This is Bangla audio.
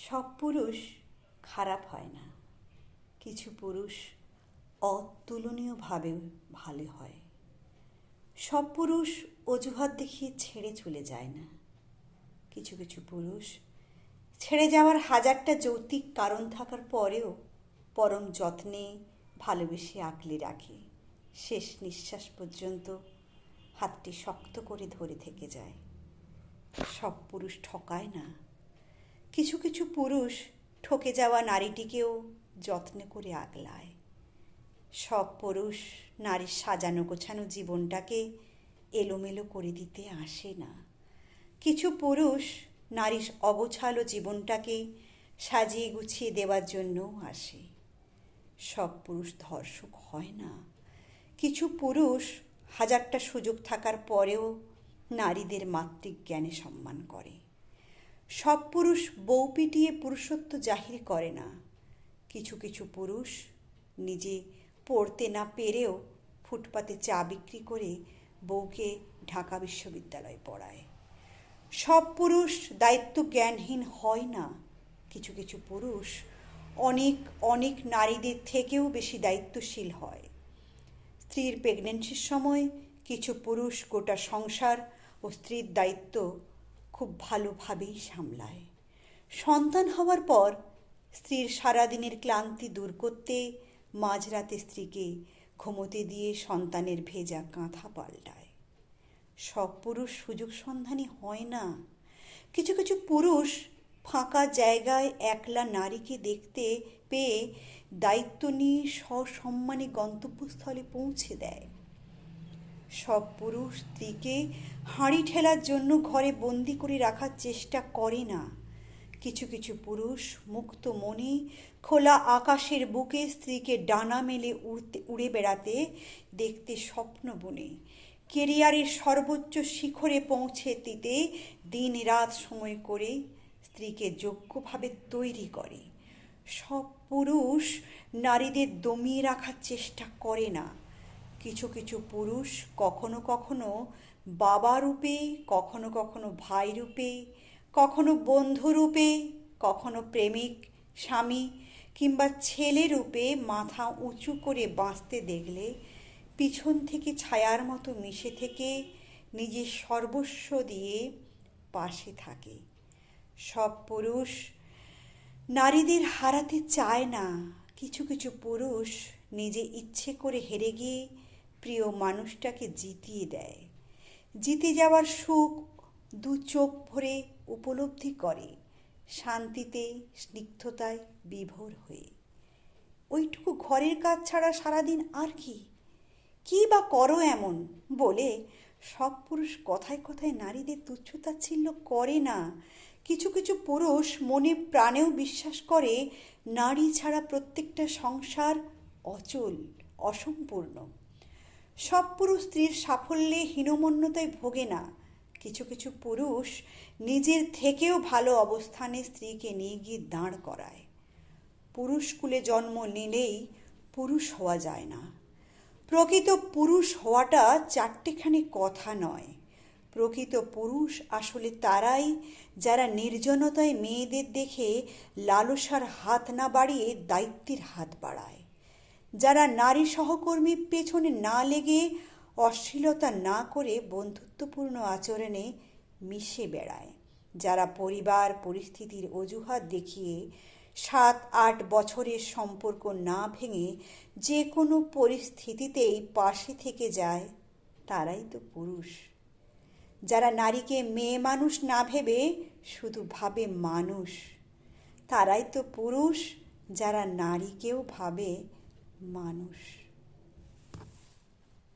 সব পুরুষ খারাপ হয় না, কিছু পুরুষ অতুলনীয়ভাবে ভালো হয়। সব পুরুষ অজুহাত দেখিয়ে ছেড়ে চলে যায় না, কিছু কিছু পুরুষ ছেড়ে যাওয়ার হাজারটা যৌক্তিক কারণ থাকার পরেও পরম যত্নে ভালোবেসে আগলে রাখে, শেষ নিঃশ্বাস পর্যন্ত হাতটি শক্ত করে ধরে থেকে যায়। সব পুরুষ ঠকায় না, কিছু কিছু পুরুষ ঠকে যাওয়া নারীটিকেও যত্ন করে আগলায়। সব পুরুষ নারীর সাজানো গোছানো জীবনটাকে এলোমেলো করে দিতে আসে না, কিছু পুরুষ নারীর অগোছালো জীবনটাকে সাজিয়ে গুছিয়ে দেওয়ার জন্যও আসে। সব পুরুষ ধর্ষক হয় না, কিছু পুরুষ হাজারটা সুযোগ থাকার পরেও নারীদের মাতৃজ্ঞানে সম্মান করে। সব পুরুষ বউ পিটিয়ে পুরুষত্ব জাহির করে না, কিছু কিছু পুরুষ নিজে পড়তে না পেরেও ফুটপাতে চা বিক্রি করে বউকে ঢাকা বিশ্ববিদ্যালয়ে পড়ায়। সব পুরুষ দায়িত্ব জ্ঞানহীন হয় না, কিছু কিছু পুরুষ অনেক অনেক নারীদের থেকেও বেশি দায়িত্বশীল হয়। স্ত্রীর প্রেগনেন্সির সময় কিছু পুরুষ গোটা সংসার ও স্ত্রীর দায়িত্ব খুব ভালোভাবেই সামলায়। সন্তান হওয়ার পর স্ত্রীর সারাদিনের ক্লান্তি দূর করতে মাঝরাতে স্ত্রীকে ঘুমোতে দিয়ে সন্তানের ভেজা কাঁথা পাল্টায়। সব পুরুষ সুযোগ সন্ধানী হয় না, কিছু কিছু পুরুষ ফাঁকা জায়গায় একলা নারীকে দেখতে পেয়ে দায়িত্ব নিয়ে সসম্মানে গন্তব্যস্থলে পৌঁছে দেয়। সব পুরুষ স্ত্রীকে হাঁড়ি ঠেলার জন্য ঘরে বন্দি করে রাখার চেষ্টা করে না, কিছু কিছু পুরুষ মুক্ত মনে খোলা আকাশের বুকে স্ত্রীকে ডানা মেলে উড়ে বেড়াতে দেখতে স্বপ্ন বুনে কেরিয়ারের সর্বোচ্চ শিখরে পৌঁছে দিতে দিন রাত সময় করে স্ত্রীকে যোগ্যভাবে তৈরি করে। সব পুরুষ নারীদের দমিয়ে রাখার চেষ্টা করে না, কিছু কিছু পুরুষ কখনো কখনো বাবা রূপে, কখনো কখনো ভাই রূপে, কখনো বন্ধু রূপে, কখনো প্রেমিক স্বামী কিংবা ছেলে রূপে মাথা উঁচু করে বাঁচতে দেখলে পিছন থেকে ছায়ার মতো মিশে থেকে নিজের সর্বস্ব দিয়ে পাশে থাকে। সব পুরুষ নারীদের হারাতে চায় না, কিছু কিছু পুরুষ নিজে ইচ্ছে করে হেরে গিয়ে প্রিয় মানুষটাকে জিতিয়ে দেয়। জিতে যাওয়ার সুখ দু চোখ ভরে উপলব্ধি করে, শান্তিতে স্নিগ্ধতায় বিভোর হয়ে। ওইটুকু ঘরের কাজ ছাড়া সারাদিন আর কি বা করো এমন বলে সব পুরুষ কথায় কথায় নারীদের তুচ্ছতাচ্ছিল্য করে না, কিছু কিছু পুরুষ মনে প্রাণেও বিশ্বাস করে নারী ছাড়া প্রত্যেকটা সংসার অচল অসম্পূর্ণ। সব পুরুষ স্ত্রীর সাফল্যে হীনমন্যতায় ভোগে না, কিছু কিছু পুরুষ নিজের থেকেও ভালো অবস্থানে স্ত্রীকে নিয়ে গিয়ে দাঁড় করায়। পুরুষকুলে জন্ম নিলেই পুরুষ হওয়া যায় না, প্রকৃত পুরুষ হওয়াটা চারটেখানি কথা নয়। প্রকৃত পুরুষ আসলে তারাই যারা নির্জনতায় মেয়েদের দেখে লালসার হাত না বাড়িয়ে দায়িত্বের হাত বাড়ায়, যারা নারী সহকর্মীর পেছনে না লেগে অশ্লীলতা না করে বন্ধুত্বপূর্ণ আচরণে মিশে বেড়ায়, যারা পরিবার পরিস্থিতির অজুহাত দেখিয়ে 7-8 বছরের সম্পর্ক না ভেঙে যে কোনো পরিস্থিতিতেই পাশে থেকে যায়, তারাই তো পুরুষ। যারা নারীকে মেয়ে মানুষ না ভেবে শুধু ভাবে মানুষ, তারাই তো পুরুষ। যারা নারীকেও ভাবে মানুষ।